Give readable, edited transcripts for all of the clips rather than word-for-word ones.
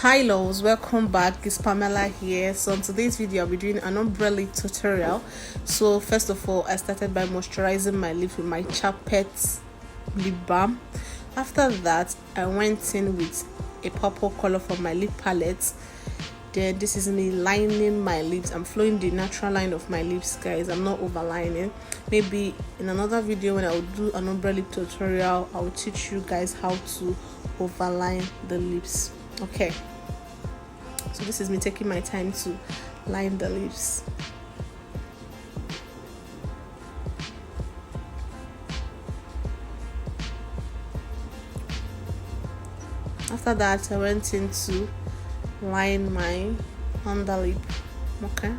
Hi loves, welcome back. It's Pamela here. So in today's video I'll be doing an ombre lip tutorial. So first of all, I started by moisturizing my lips with my Chapet lip balm. After that, I went in with a purple color for my lip palette. Then this is me lining my lips. I'm flowing the natural line of my lips, guys. I'm not overlining. Maybe in another video when I'll do an ombre lip tutorial, I'll teach you guys how to overline the lips. Okay, so this is me taking my time to line the lips. After that, I went in to line my underlip. Okay,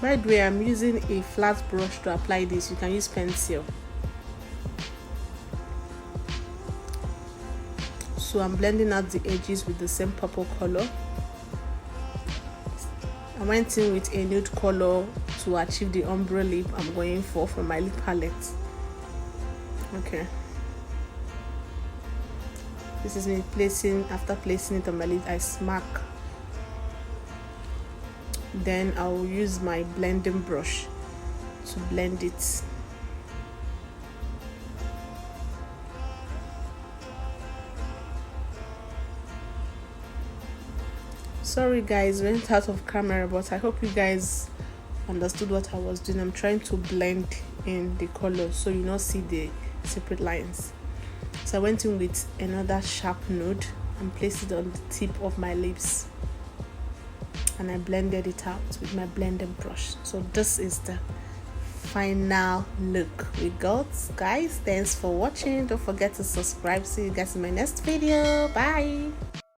by the way, I'm using a flat brush to apply this. You can use pencil. So I'm blending out the edges with the same purple color. I went in with a nude color to achieve the ombre lip I'm going for from my lip palette. Okay, this is me placing. After placing it on my lid, I smack. Then I'll use my blending brush to blend it. Sorry guys, went out of camera, but I hope you guys understood what I was doing. I'm trying to blend in the color so you not see the separate lines. So I went in with another sharp nude and placed it on the tip of my lips, and I blended it out with my blending brush. So this is the final look we got, guys. Thanks for watching. Don't forget to subscribe. See you guys in my next video. Bye.